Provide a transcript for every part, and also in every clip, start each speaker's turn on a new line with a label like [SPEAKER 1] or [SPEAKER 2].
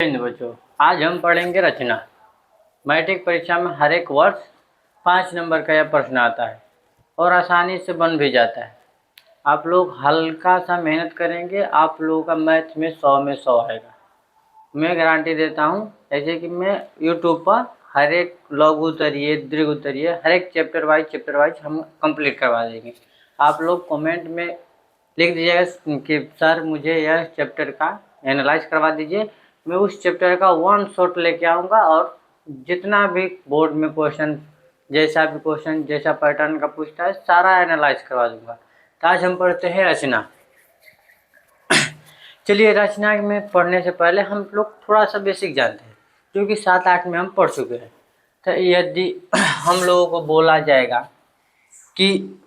[SPEAKER 1] बच्चों, आज हम पढ़ेंगे रचना। मैट्रिक परीक्षा में हर एक वर्ष 5 नंबर का यह प्रश्न आता है और आसानी से बन भी जाता है। आप लोग हल्का सा मेहनत करेंगे, आप लोगों का मैथ में 100 में 100 आएगा। मैं गारंटी देता हूँ। ऐसे कि मैं यूट्यूब पर हर एक लघु उत्तरीय, दीर्घ उत्तरीय, हर एक चैप्टर वाइज हम कंप्लीट करवा देंगे। आप लोग कमेंट में लिख दीजिएगा कि सर मुझे यह चैप्टर का एनालाइज करवा दीजिए। मैं उस चैप्टर का वन शॉट लेके आऊँगा और जितना भी बोर्ड में क्वेश्चन, जैसा भी क्वेश्चन, जैसा पैटर्न का पूछता है, सारा एनालाइज करवा दूँगा। तो आज हम पढ़ते हैं रचना। चलिए, रचना में पढ़ने से पहले हम लोग थोड़ा सा बेसिक जानते हैं, जो कि 7-8 में हम पढ़ चुके हैं। तो यदि हम लोगों को बोला जाएगा कि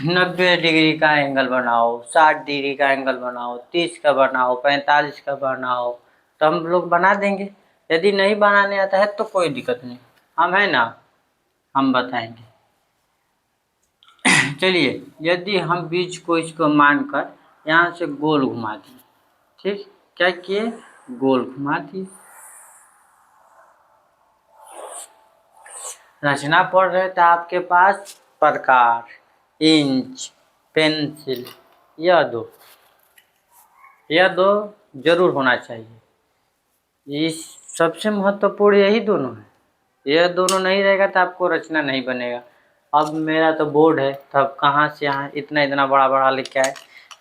[SPEAKER 1] 90 डिग्री का एंगल बनाओ, 60 डिग्री का एंगल बनाओ, 30 का बनाओ, 45 का बनाओ, तो हम लोग बना देंगे। यदि नहीं बनाने आता है तो कोई दिक्कत नहीं, हम है ना, हम बताएंगे। चलिए, यदि हम बीच को इसको मानकर यहाँ से गोल घुमा दिए, ठीक, क्या किए, गोल घुमा दिए। रचना पढ़ रहे थे, आपके पास प्रकार, इंच, पेंसिल, यह दो जरूर होना चाहिए। इस सबसे महत्वपूर्ण यही दोनों है। यह दोनों नहीं रहेगा तो आपको रचना नहीं बनेगा। अब मेरा तो बोर्ड है, तो अब कहाँ से यहाँ इतना बड़ा बड़ा लेके आए।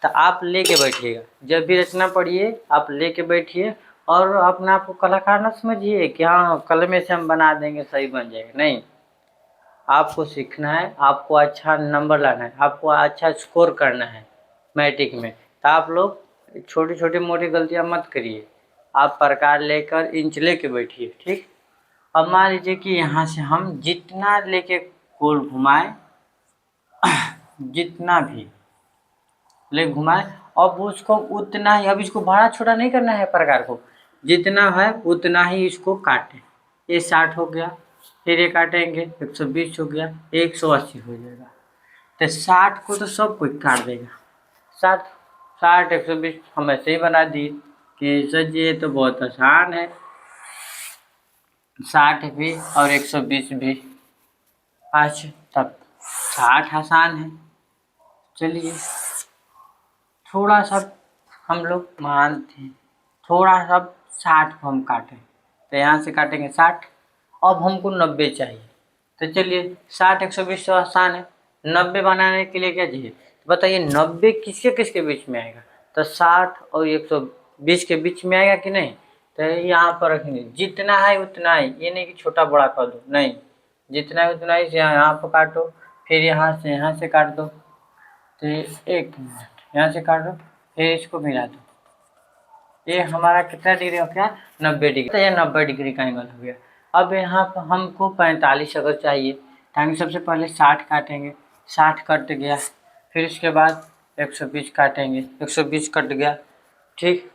[SPEAKER 1] तो आप लेके बैठिएगा, जब भी रचना पढ़िए आप लेके बैठिए और अपने आप को कलाकार न समझिए कि हाँ कलम से हम बना देंगे सही बन जाएगा। नहीं, आपको सीखना है, आपको अच्छा नंबर लाना है, आपको अच्छा स्कोर करना है मैट्रिक में। तो आप लोग छोटी छोटी मोटी गलतियाँ मत करिए। आप प्रकार लेकर इंच लेके बैठिए, ठीक। अब मान लीजिए कि यहाँ से हम जितना लेके गोल घुमाए, जितना भी ले घुमाए, अब उसको उतना ही, अब इसको बड़ा छोटा नहीं करना है प्रकार को, जितना है उतना ही इसको काटें। ये 60 हो गया, फिर ये काटेंगे 120 हो गया, 180 हो जाएगा। तो 60 को तो सब कोई काट देगा। 60 120 हम ऐसे ही बना दिए कि सर जी ये तो बहुत आसान है। 60 भी और 120 भी। अच्छा, तब 60 आसान है। चलिए, थोड़ा सा हम लोग मानते हैं, थोड़ा सा 60 को हम काटें, तो यहाँ से काटेंगे 60। अब हमको 90 चाहिए। तो चलिए, 60 120 तो आसान है, 90 बनाने के लिए क्या चाहिए, तो बताइए 90 किसके किसके बीच में आएगा। तो 60 और 120 के बीच में आएगा कि नहीं। तो यहाँ पर रखेंगे, जितना है उतना ही, ये नहीं कि छोटा बड़ा कर दो, नहीं, जितना है उतना ही। यहाँ पर काटो, फिर यहाँ से काट दो। तो 1 मिनट, यहाँ से काट दो, फिर इसको मिला दो। ये हमारा कितना डिग्री हो गया, 90 डिग्री। तो ये 90 डिग्री का एंगल हो गया। अब यहाँ पर हमको 45 अगर चाहिए, तो हम सबसे पहले 60 काटेंगे, 60 कट गया। फिर इसके बाद 120 काटेंगे, 120 कट गया, ठीक।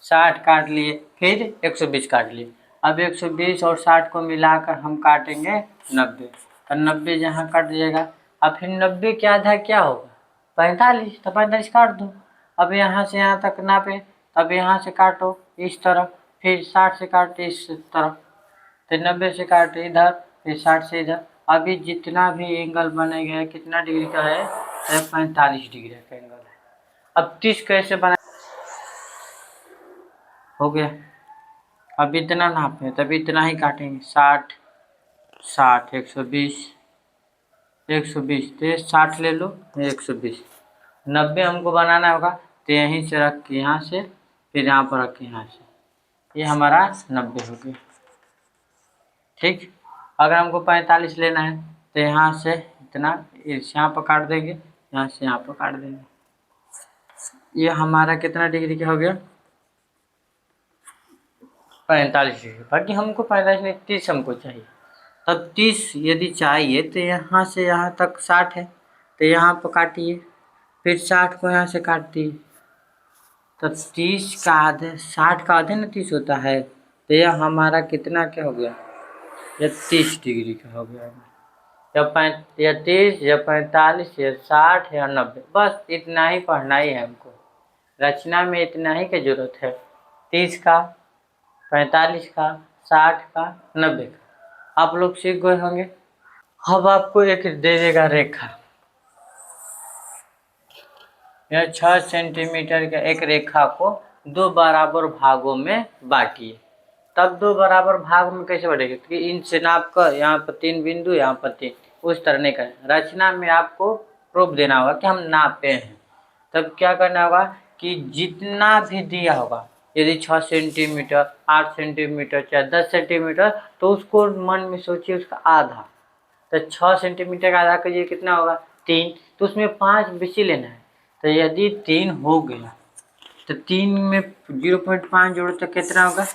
[SPEAKER 1] 60 काट लिए, फिर 120 काट लिए। अब 120 और 60 को मिलाकर हम काटेंगे 90। तो 90 जहाँ कट जाएगा, अब फिर 90 के आधा क्या होगा, 45। तो 45 काट दो। अब यहाँ से यहाँ तक नापे, अब यहाँ से काटो इस तरफ, फिर 60 से काटे इस तरफ। तो 90 से काटे इधर, फिर 60 से इधर। अभी जितना भी एंगल बनेगा कितना डिग्री का है, 45 डिग्री का एंगल है। अब 30 कैसे बना, हो गया। अब इतना नापे, तब इतना ही काटेंगे, 60 60 120 120, तो 60 ले लो, 120। 90 हमको बनाना होगा, तो यहीं से रख के यहाँ से, फिर यहाँ पर रख के यहाँ से, ये हमारा 90 हो गया, ठीक। अगर हमको 45 लेना है, तो यहाँ से इतना यहाँ पर काट देंगे, यहाँ से यहाँ पर काट देंगे। ये हमारा कितना डिग्री का हो गया, 45 डिग्री। बाकी हमको 45 नहीं, 30 हमको चाहिए। तब 30 यदि चाहिए, तो यहाँ से यहाँ तक 60 है, तो यहाँ पर काटिए, फिर 60 को यहाँ से काट दिए। तो 30 का आधे, 60 का आधे ना 30 होता है, तो यह हमारा कितना क्या हो गया, यह 30 डिग्री का हो गया। या 30 या 45 या 60 या 90, बस इतना ही पढ़ना ही है हमको। रचना में इतना ही की जरूरत है, 30 का, 45 का, 60 का, 90 का। आप लोग सीख गए होंगे। अब आपको एक दे देगा रेखा, यह 6 सेंटीमीटर का एक रेखा को 2 बराबर भागों में बांटिए। तब 2 बराबर भाग में कैसे बढ़ेगा, क्योंकि इन से नाप कर यहाँ पर 3 बिंदु, यहाँ पर 3, उस तरह नहीं करना। रचना में आपको प्रूफ देना होगा कि हम नापे हैं। तब क्या करना होगा कि जितना भी दिया होगा, यदि 6 सेंटीमीटर, 8 सेंटीमीटर, चाहे 10 सेंटीमीटर, तो उसको मन में सोचिए उसका आधा। तो 6 सेंटीमीटर का आधा कीजिए, कितना होगा 3, तो उसमें 5 बेशी लेना है। तो यदि 3 हो गया तो 3 में 0.5 जोड़ो तो कितना होगा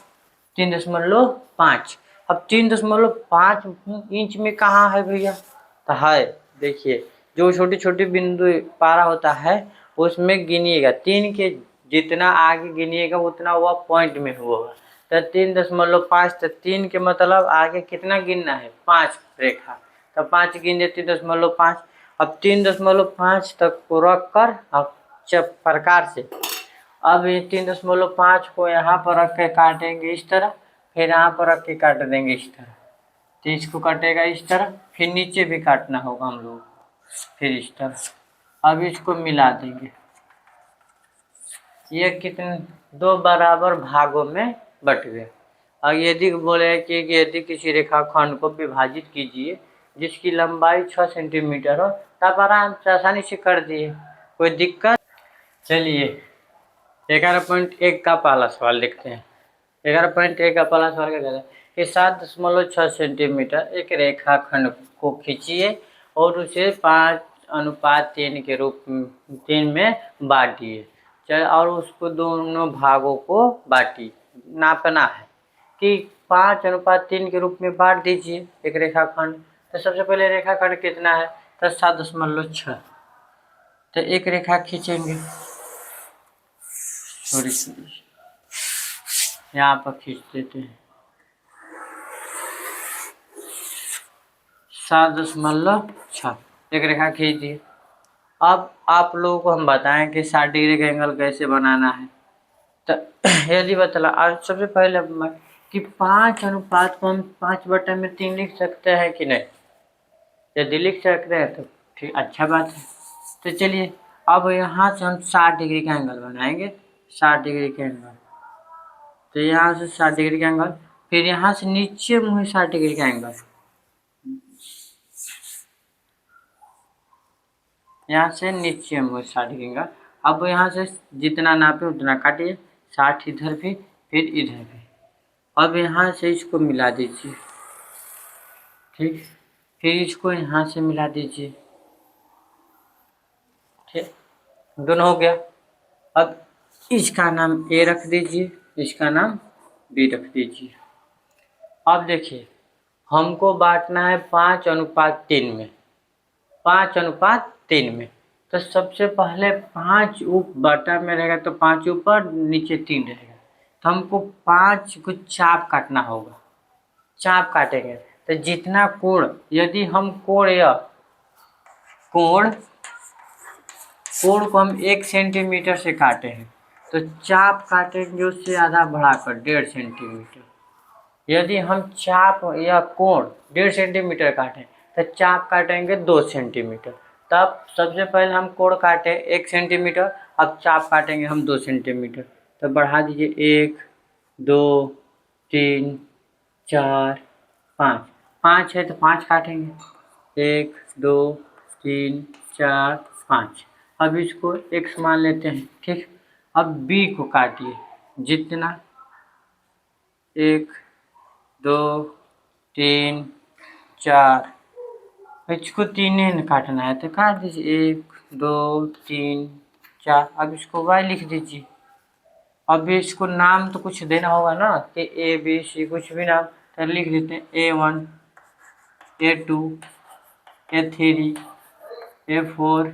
[SPEAKER 1] 3.5। अब 3.5 इंच में कहाँ है भैया, तो है देखिए, जो छोटी छोटी बिंदु पारा होता है उसमें गिनिएगा, 3 के जितना आगे गिनिएगा उतना वह पॉइंट में होगा। तो 3.5, तो 3 के मतलब आगे कितना गिनना है 5 रेखा, तो 5 गिने 3.5। अब 3.5 तक को रख कर अब प्रकार से अब ये 3.5 को यहाँ पर रख के काटेंगे इस तरह, फिर यहाँ पर रख के काट देंगे इस तरह, तो इसको काटेगा इस तरह, फिर नीचे भी काटना होगा हम लोग, फिर इस तरह। अब इसको मिला देंगे, ये कितने 2 बराबर भागों में बट गए। और यदि बोले कि यदि किसी रेखाखंड को विभाजित कीजिए जिसकी लंबाई 6 सेंटीमीटर हो, तब आराम से आसानी से कर दिए, कोई दिक्कत। चलिए 11.1 का पहला सवाल देखते हैं। 11.1 का पहला सवाल क्या कहता है कि 7.6 सेंटीमीटर एक रेखाखंड को खींचिए और उसे 5:3 के रूप 3 में बांटिए। चल, और उसको दोनों भागों को बांटिए। नापना है कि 5:3 के रूप में बांट दीजिए एक रेखाखंड। तो सबसे पहले रेखाखंड कितना है, तो 7.6। तो एक रेखा खींचेंगे, थोड़ी सी यहाँ पर खींच देते हैं, 7.6 एक रेखा खींच दिए। अब आप लोगों को हम बताएं कि 60 डिग्री का एंगल कैसे बनाना है। तो यदि बतला आज सबसे पहले कि 5 को हम 5/3 लिख सकते हैं कि नहीं, यदि लिख सकते हैं तो ठीक, अच्छा बात है। तो चलिए अब यहाँ से हम 60 डिग्री का एंगल बनाएंगे, 60 डिग्री का एंगल। तो यहाँ से 60 डिग्री का एंगल, फिर यहाँ से नीचे मुँह 60 डिग्री का एंगल, यहाँ से नीचे मुँह 60 डिग्री का। अब यहाँ से जितना नापे उतना काटिए, 60 इधर भी फिर इधर भी। अब यहाँ से इसको मिला दीजिए, ठीक, फिर इसको यहाँ से मिला दीजिए, ठीक, दोनों हो गया। अब इसका नाम ए रख दीजिए, इसका नाम बी रख दीजिए। अब देखिए हमको बांटना है 5:3 में, 5:3 में। तो सबसे पहले 5 बटा में रहेगा, तो 5 ऊपर नीचे 3 रहेगा। तो हमको 5 को चाप काटना होगा, चाप काटेंगे। तो जितना कोण, यदि हम कोण को हम 1 सेंटीमीटर से काटे हैं, तो चाप काटेंगे उससे आधा बढ़ाकर 1.5 सेंटीमीटर। यदि हम चाप या कोण 1.5 सेंटीमीटर काटें तो चाप काटेंगे 2 सेंटीमीटर। तब सबसे पहले हम कोण काटे 1 सेंटीमीटर, अब चाप काटेंगे हम 2 सेंटीमीटर। तो बढ़ा दीजिए 1, 2, 3, 4, 5, 5 है तो 5 काटेंगे, 1, 2, 3, 4, 5। अब इसको x मान लेते हैं, ठीक। अब b को काटिए, जितना 1, 2, 3, 4, इसको 3 काटना है तो काट दीजिए, 1, 2, 3, 4। अब इसको y लिख दीजिए। अब इसको नाम तो कुछ देना होगा ना, कि ए बी सी कुछ भी नाम, तो लिख देते हैं A1, A2, A3, A4,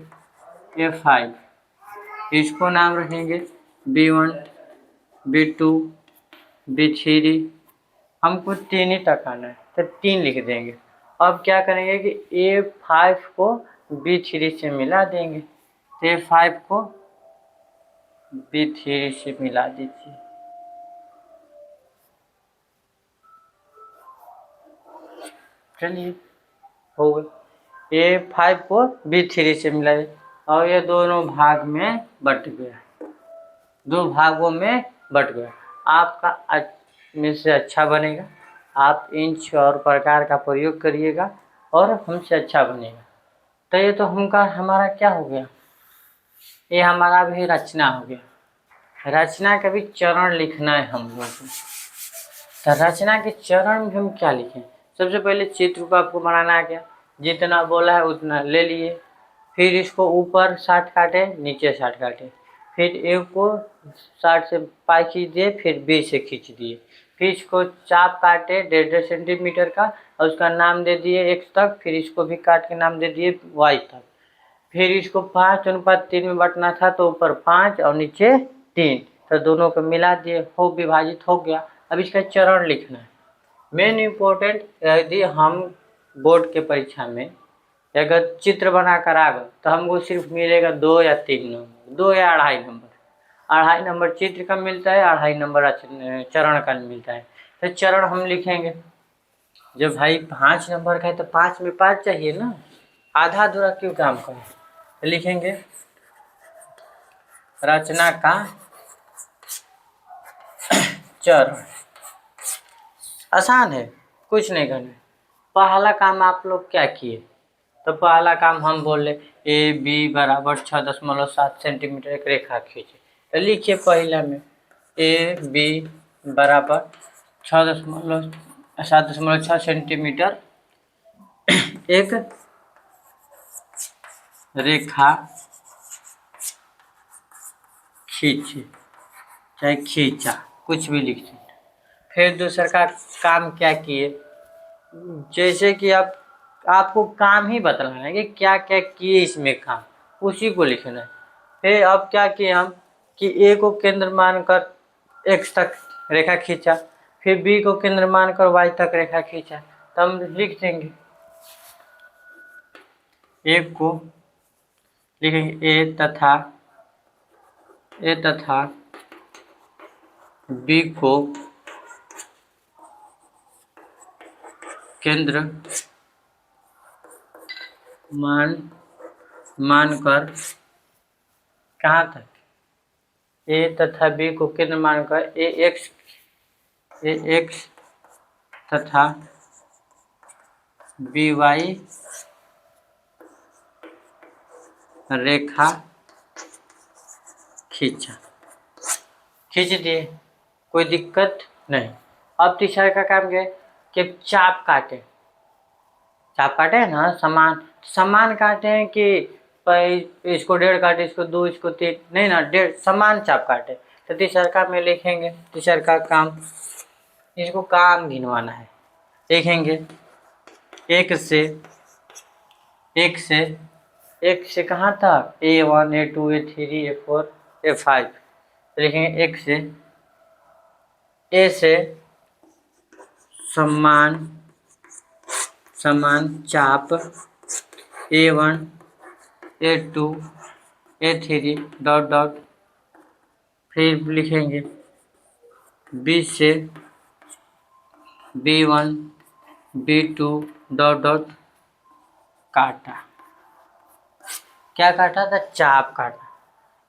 [SPEAKER 1] A5। इसको नाम रखेंगे B1, B2, B3। हमको 3 ही तक आना है तो 3 लिख देंगे। अब क्या करेंगे कि A5 को B3 से मिला देंगे, तो A5 को B3 से मिला दीजिए। चलिए हो गए। A5 को B3 से मिला दे और ये दोनों भाग में बट गया, दो भागों में बट गया। आपका में से अच्छा बनेगा। आप इंच और प्रकार का प्रयोग करिएगा और हमसे अच्छा बनेगा। तो ये तो हमारा क्या हो गया, ये हमारा भी रचना हो गया। रचना का भी चरण लिखना है हम लोगों को। तो रचना के चरण में हम क्या लिखें? सबसे पहले चित्र को आपको बनाना आ गया, जितना बोला है उतना ले लिए। फिर इसको ऊपर 60 काटे, नीचे 60 काटे। फिर एक को 60 से पाई खींच दिए, फिर बी से खींच दिए। फिर इसको चाप काटे 1.5 सेंटीमीटर का और उसका नाम दे दिए x तक। फिर इसको भी काट के नाम दे दिए y तक। फिर इसको 5:3 में बांटना था, तो ऊपर 5 और नीचे 3, तो दोनों को मिला दिए, हो विभाजित हो गया। अब इसका चरण लिखना है। मेन इम्पोर्टेंट, यदि हम बोर्ड के परीक्षा में अगर चित्र बना कर आ गए तो हमको सिर्फ मिलेगा 2 या 3 नंबर, 2 या 2.5 नंबर। 2.5 नंबर चित्र का मिलता है, 2.5 नंबर चरण का मिलता है। तो चरण हम लिखेंगे, जब भाई 5 नंबर का है तो 5 में 5 चाहिए ना, आधा अधूरा क्यों काम करें। तो लिखेंगे रचना का चरण। आसान है, कुछ नहीं करना। पहला काम आप लोग क्या किए, तो पहला काम हम बोले AB बराबर 6.7 सेंटीमीटर एक रेखा खींचे। तो लिखिए पहला में AB बराबर 7.6 सेंटीमीटर एक रेखा खींचे, चाहे खींचा, कुछ भी लिख सकते। फिर दूसरा का काम क्या किए, जैसे कि आपको काम ही बतलाना है कि क्या क्या किए इसमें काम, उसी को लिखना है। फिर अब क्या किए हम कि A को केंद्र मानकर x तक रेखा खींचा, फिर B को केंद्र मानकर y तक रेखा खींचा। तो हम लिख देंगे, एक को लिखेंगे A तथा B को केंद्र मानकर कहाँ तक, A तथा B को केंद्र मानकर AX तथा BY रेखा खींच दिए, कोई दिक्कत नहीं। अब तीसरा का काम क्या है कि चाप काटे है ना, समान काटे हैं कि इसको 1.5 काटे, इसको 2, इसको 3, नहीं ना, 1.5 समान चाप काटे। तो तीसरा काम में लिखेंगे, तीसरा का काम, इसको काम गिनवाना है। लिखेंगे एक से कहाँ तक, A1 A2 A3 A4 A5। लिखेंगे एक से A से समान चाप A1 A2 A3 dot dot. फिर लिखेंगे B से B1 B2 डॉट डॉट काटा। क्या काटा था, चाप काटा।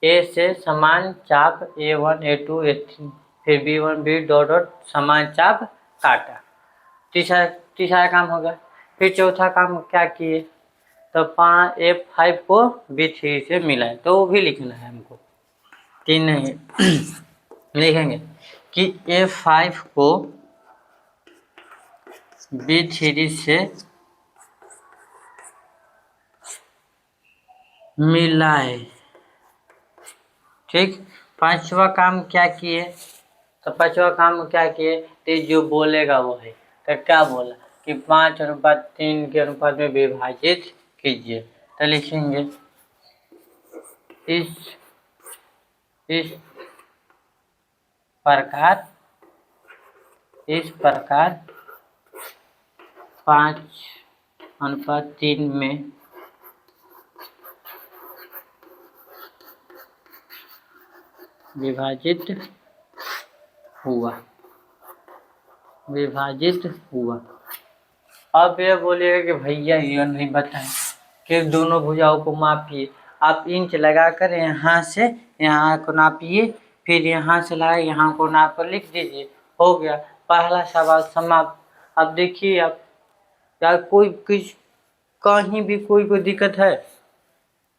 [SPEAKER 1] A से समान चाप A1 A2 A3, फिर B1 B डॉट डॉट समान चाप काटा। तीसरा काम हो गया। फिर चौथा काम क्या किए, तो A5 को B3 से मिलाए, तो वो भी लिखना है हमको। 3 नहीं लिखेंगे कि A5 को B3 से मिलाए। ठीक, पांचवा काम क्या किए, तो पांचवा काम क्या किए, तो जो बोलेगा वो है। तो क्या बोला कि 5:3 के अनुपात में विभाजित कीजिए। तो लिखेंगे इस प्रकार 5:3 में विभाजित हुआ, विभाजित हुआ। अब ये बोलिएगा कि भैया ये नहीं बताएं कि दोनों भुजाओं को मापिए। आप इंच लगाकर यहाँ से यहाँ को नापिए, फिर यहाँ से लाए यहाँ को नाप कर लिख दीजिए, हो गया पहला सवाल समाप्त। अब देखिए आप, क्या कोई कहीं भी कोई दिक्कत है?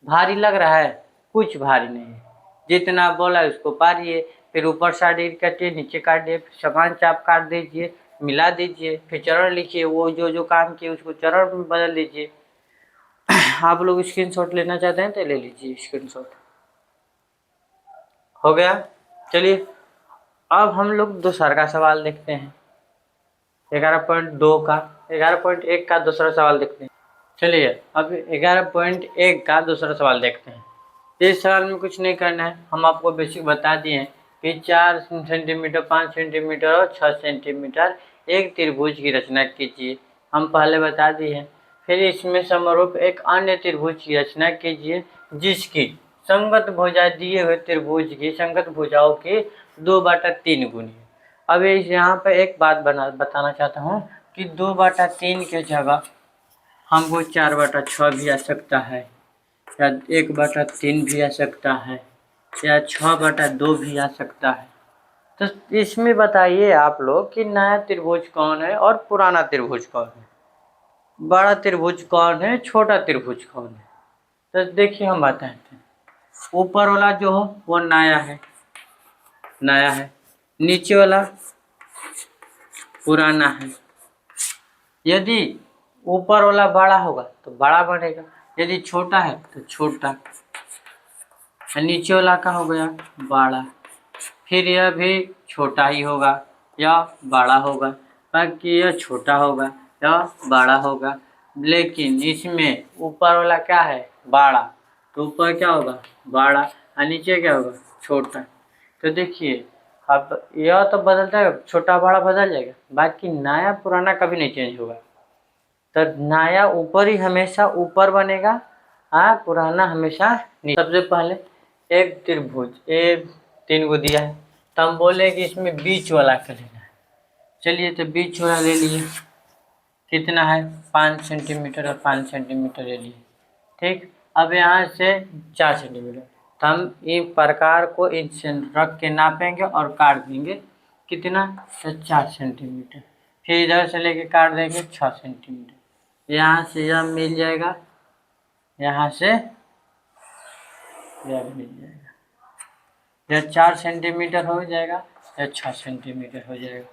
[SPEAKER 1] भारी लग रहा है? कुछ भारी नहीं है, जितना बोला उसको पारिए, फिर ऊपर साइड काटिए, नीचे काटिए, समान चाप काट दीजिए, मिला दीजिए, फिर चरण लिखिए, वो जो काम किए उसको चरण में बदल दीजिए। आप लोग स्क्रीनशॉट लेना चाहते हैं तो ले लीजिए स्क्रीनशॉट। हो गया। चलिए अब हम लोग दूसरा का सवाल देखते हैं, 11.2 का, 11.1 का दूसरा सवाल देखते हैं। चलिए अब 11.1 का दूसरा सवाल देखते हैं। इस सवाल में कुछ नहीं करना है, हम आपको बेसिक बता दिए हैं कि 4 सेंटीमीटर, 5 सेंटीमीटर और 6 सेंटीमीटर एक त्रिभुज की रचना कीजिए, हम पहले बता दिए हैं। फिर इसमें समरूप एक अन्य त्रिभुज की रचना कीजिए जिसकी संगत भुजा दिए हुए त्रिभुज की संगत भुजाओं की 2/3 गुनी है। अब यहाँ पर एक बात बताना चाहता हूँ कि 2/3 के जगह हमको 4/6 भी आ सकता है, या 1/3 भी आ सकता है, या 6/2 भी आ सकता है। तो इसमें बताइए आप लोग कि नया त्रिभुज कौन है और पुराना त्रिभुज कौन है, बड़ा त्रिभुज कौन है, छोटा त्रिभुज कौन है। तो देखिए हम बताते हैं, ऊपर वाला जो हो वो नया है, नया है, नीचे वाला पुराना है। यदि ऊपर वाला बड़ा होगा तो बड़ा बनेगा, यदि छोटा है तो छोटा, नीचे वाला का हो गया बड़ा, फिर यह भी छोटा ही होगा या बड़ा होगा, बाकी यह छोटा होगा या बड़ा होगा। लेकिन इसमें ऊपर वाला क्या है, बड़ा, तो ऊपर क्या होगा बड़ा और नीचे क्या होगा छोटा। तो देखिए अब यह तो बदलता है, छोटा बड़ा बदल जाएगा, बाकी नया पुराना कभी नहीं चेंज होगा। तो नया ऊपर ही हमेशा ऊपर बनेगा, हाँ पुराना हमेशा नीचे। सबसे पहले एक त्रिभुज ए 3 को दिया है, तो हम बोले कि इसमें बीच वाला का लेना है। चलिए तो बीच वाला ले लिए, कितना है 5 सेंटीमीटर और 5 सेंटीमीटर ले लिए। ठीक, अब यहाँ से 4 सेंटीमीटर, तो हम इस प्रकार को इंच रख के नापेंगे और काट देंगे, कितना 4 सेंटीमीटर। फिर इधर से लेके काट देंगे 6 सेंटीमीटर, यहाँ से यह मिल जाएगा, यहाँ से यह मिल जाएगा, यह 4 सेंटीमीटर हो जाएगा, यह 6 सेंटीमीटर हो जाएगा।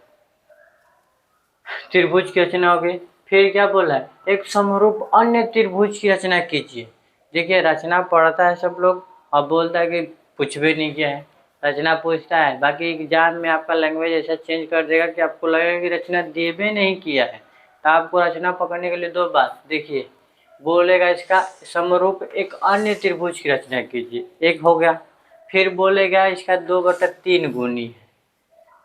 [SPEAKER 1] त्रिभुज की रचना हो गई। फिर क्या बोला है, एक समरूप अन्य त्रिभुज की रचना कीजिए। देखिए रचना पढ़ता है सब लोग और बोलता है कि कुछ भी नहीं किया है, रचना पूछता है, बाकी एग्जाम में आपका लैंग्वेज ऐसा चेंज कर देगा कि आपको लगेगा कि रचना दिए भी नहीं किया है। तो आपको रचना पकड़ने के लिए 2 बात, देखिए बोलेगा इसका समरूप एक अन्य त्रिभुज की रचना कीजिए, एक हो गया। फिर बोलेगा इसका 2/3 गुनी है,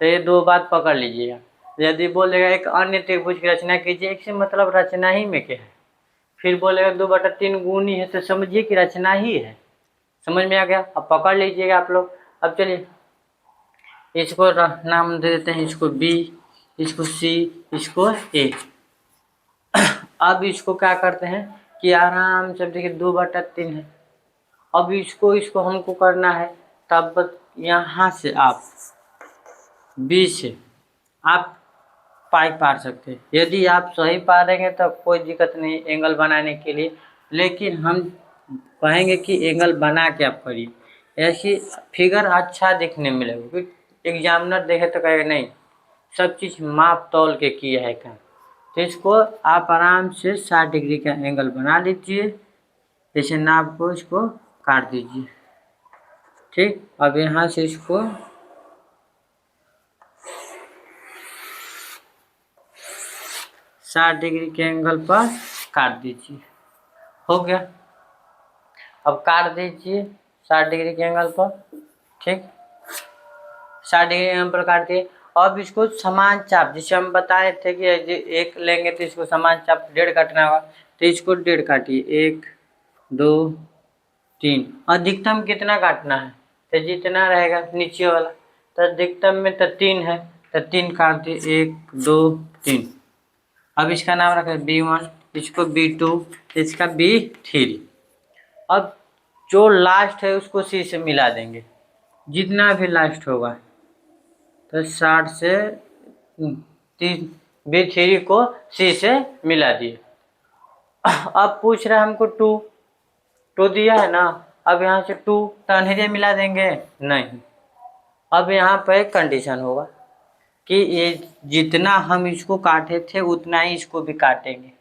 [SPEAKER 1] तो ये 2 बात पकड़ लीजिएगा। यदि बोलेगा एक अन्य त्रिभुज की रचना कीजिए, एक से मतलब रचना ही में क्या है। फिर बोलेगा 2/3 गुनी है, तो समझिए कि रचना ही है। समझ में आ गया, अब पकड़ लीजिएगा आप लोग। अब चलिए इसको नाम दे देते हैं, इसको बी, इसको सी, इसको ए। अब इसको क्या करते हैं कि आराम से देखिए 2/3 है। अब इसको हमको करना है, तब यहाँ से आप बी से आप पाई पार सकते हैं। यदि आप सही पारेंगे तो कोई दिक्कत नहीं एंगल बनाने के लिए, लेकिन हम कहेंगे कि एंगल बना के आप करिए, ऐसी फिगर अच्छा देखने मिलेगा। क्योंकि एग्जामिनर देखे तो कहेगा नहीं सब चीज़ माप तौल के किया है काम। तो इसको आप आराम से 60 डिग्री का एंगल बना लीजिए, जैसे नाप को इसको काट दीजिए। ठीक, अब यहाँ से इसको 60 डिग्री के एंगल पर काट दीजिए, हो गया। अब काट दीजिए 60 डिग्री के एंगल पर, ठीक 60 डिग्री एंगल पर काट दिए। अब इसको समान चाप, जिसे हम बताए थे कि एक लेंगे तो इसको समान चाप 1.5 काटना होगा, तो इसको 1.5 काटिए, 1 2 3। अधिकतम कितना काटना है तो जितना रहेगा नीचे वाला, तो अधिकतम में तो 3 है, तो 3 काट दिए, 1 2 3। अब इसका नाम रखा B1, इसको B2, इसका B3। अब जो लास्ट है उसको C से मिला देंगे, जितना भी लास्ट होगा। तो 60 से 3 B3 को C से मिला दिए। अब पूछ रहा है हमको 2 दिया है ना, अब यहाँ से 2 तो अंधेरे मिला देंगे नहीं। अब यहाँ पर एक कंडीशन होगा कि ये जितना हम इसको काटे थे उतना ही इसको भी काटेंगे।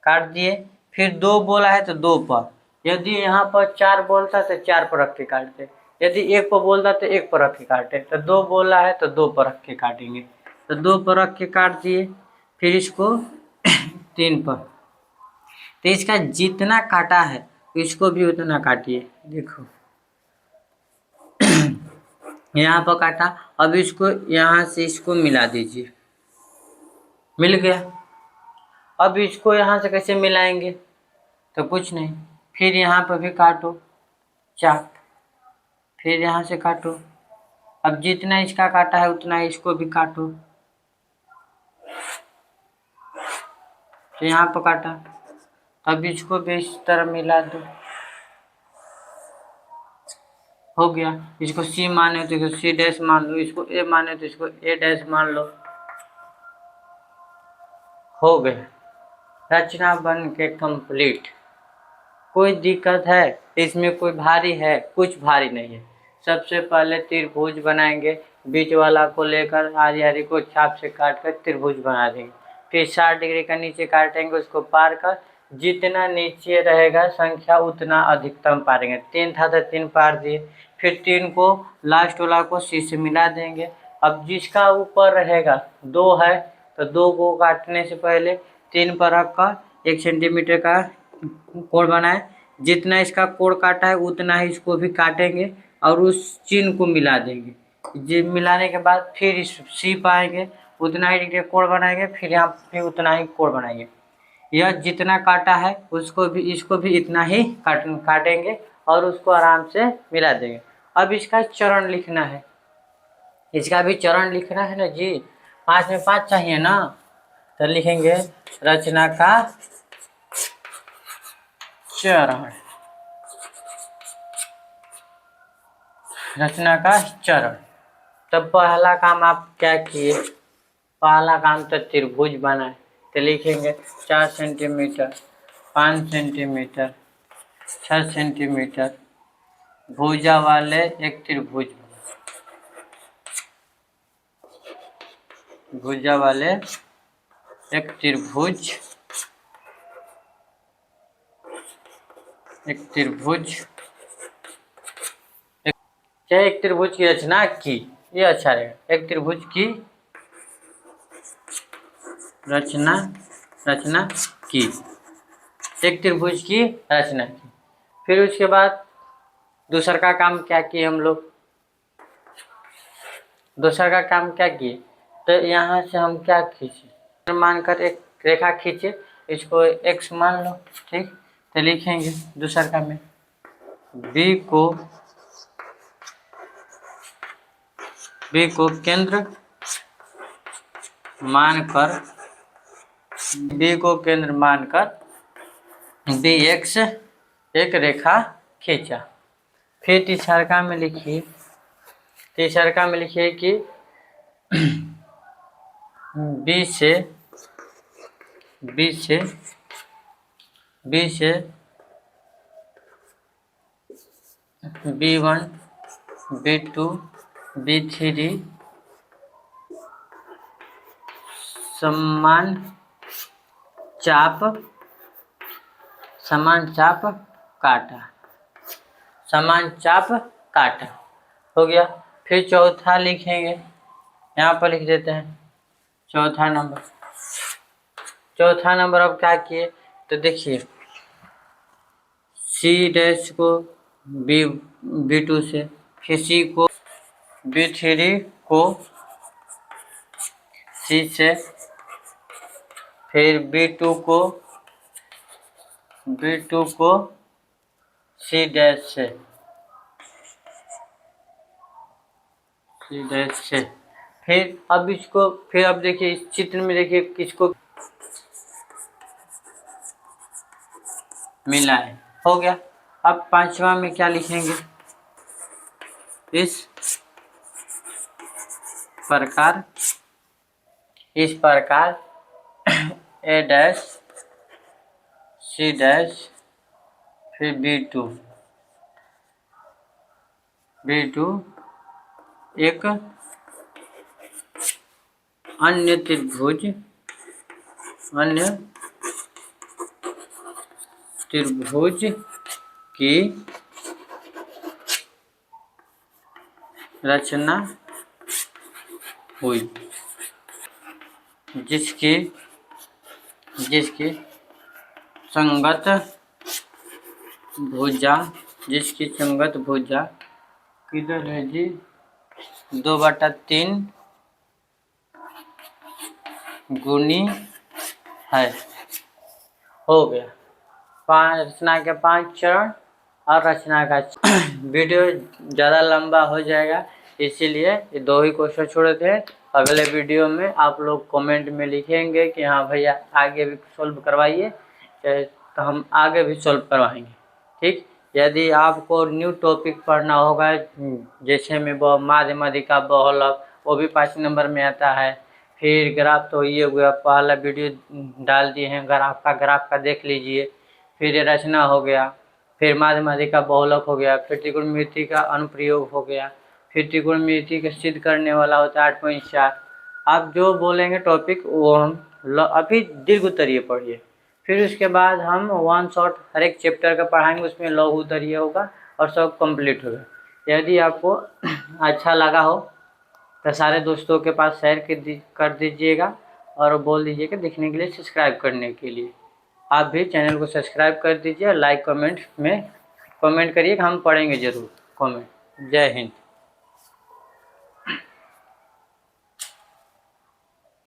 [SPEAKER 1] काट दिए, फिर 2 बोला है तो 2 पर, यदि यहाँ पर 4 बोलता तो 4 पर रख के काटते, यदि 1 पर बोलता तो 1 पर रख के काटे, तो 2 बोला है तो 2 पर रख के काटेंगे। तो 2 पर रख के काट दिए, फिर इसको 3 पर। तो इसका जितना काटा है इसको भी उतना काटिए। देखो यहाँ पर काटा, अब इसको यहाँ से इसको मिला दीजिए, मिल गया। अब इसको यहाँ से कैसे मिलाएंगे, तो कुछ नहीं, फिर यहाँ पर भी काटो चाप, फिर यहाँ से काटो। अब जितना इसका काटा है उतना इसको भी काटो, तो यहाँ पर काटा। अब इसको भी इस तरह मिला दो, हो गया। इसको C माने तो इसको C डैश मान लो, इसको A माने तो इसको A डैश मान लो, हो गया। रचना बन के कंप्लीट। कोई दिक्कत है इसमें, कोई भारी है, कुछ भारी नहीं है। सबसे पहले त्रिभुज बनाएंगे, बीच वाला को लेकर आरी आरी को छाप से काट कर त्रिभुज बना देंगे। फिर 60 डिग्री का नीचे काटेंगे, उसको पार कर जितना नीचे रहेगा संख्या उतना अधिकतम पारेंगे। 3 था तो 3 पार दिए, फिर 3 को लास्ट वाला को C से मिला देंगे। अब जिसका ऊपर रहेगा 2 है तो 2 को काटने से पहले 3 पर रख कर 1 सेंटीमीटर का कोण बनाए, जितना इसका कोण काटा है उतना ही इसको भी काटेंगे और उस चिन्ह को मिला देंगे। जी मिलाने के बाद फिर इस C पाएंगे, उतना ही डिग्री कोण बनाएंगे, फिर यहाँ भी उतना ही कोण बनाएंगे। यह जितना काटा है उसको भी इसको भी इतना ही काटेंगे और उसको आराम से मिला देंगे। अब इसका चरण लिखना है, इसका भी चरण लिखना है ना जी, 5 में 5 चाहिए ना, तो लिखेंगे रचना का चरण, रचना का चरण। तब पहला काम आप क्या किए, पहला काम तो त्रिभुज बनाए, तो लिखेंगे 4 सेंटीमीटर, 5 सेंटीमीटर, 6 सेंटीमीटर भुजा वाले एक त्रिभुज, भुजा वाले एक त्रिभुज, एक त्रिभुज, एक त्रिभुज की रचना की, ये अच्छा रहेगा। एक त्रिभुज की रचना की, एक त्रिभुज की रचना की। फिर उसके बाद दूसरा का काम क्या किए हम लोग, दूसरा का काम क्या किए, तो यहाँ से हम क्या खींचे, मानकर एक रेखा खींचे, इसको x मान लो, ठीक। तो लिखेंगे दूसरा का में B को केंद्र मानकर, B को केंद्र मानकर BX एक रेखा खींचा। फिर तीसरा में लिखिए, तीसरा में लिखिए कि B से B1 B2 B3 समान चाप काटा, समान चाप काटा, हो गया। फिर चौथा लिखेंगे, यहाँ पर लिख देते हैं चौथा नंबर। चौथा नंबर अब क्या किए, तो देखिए C डैश को B2 से, फिर C को B3 को C से, फिर B2 को C डैश से, सी डैश से। फिर अब इसको फिर अब देखिए इस चित्र में देखिए किसको मिला है, हो गया। अब पांचवा में क्या लिखेंगे, इस प्रकार ए डैश सी डैश फिर B2 एक अन्य त्रिभुज की रचना हुई, जिसकी संगत भुजा किधर है जी, 2/3 गुनी है। हो गया रचना के 5 चरण और रचना का वीडियो ज़्यादा लंबा हो जाएगा, इसीलिए ये 2 ही क्वेश्चन छोड़े थे। अगले वीडियो में आप लोग कमेंट में लिखेंगे कि हाँ भैया आगे भी सॉल्व करवाइए, तो हम आगे भी सॉल्व करवाएंगे। ठीक, यदि आपको न्यू टॉपिक पढ़ना होगा जैसे में माध्यमिका बहुलक, वो भी 5 नंबर में आता है। फिर ग्राफ तो ये हुआ, पहला वीडियो डाल दिए हैं ग्राफ का देख लीजिए। फिर रचना हो गया, फिर माध्यमिका बहुलक हो गया, फिर त्रिकोणमिति का अनुप्रयोग हो गया, फिर त्रिकोणमिति का सिद्ध करने वाला होता है 8.4। आप जो बोलेंगे टॉपिक वो हम अभी दीर्घ उत्तरीय पढ़िए, फिर उसके बाद हम 1 शॉट हर एक चैप्टर का पढ़ाएंगे, उसमें लघु उत्तरीय होगा और सब कंप्लीट होगा। यदि आपको अच्छा लगा हो तो सारे दोस्तों के पास शेयर कर दीजिएगा और बोल दीजिएगा देखने के लिए, सब्सक्राइब करने के लिए। आप भी चैनल को सब्सक्राइब कर दीजिए, लाइक कमेंट में कमेंट करिए, हम पढ़ेंगे ज़रूर कमेंट। जय हिंद।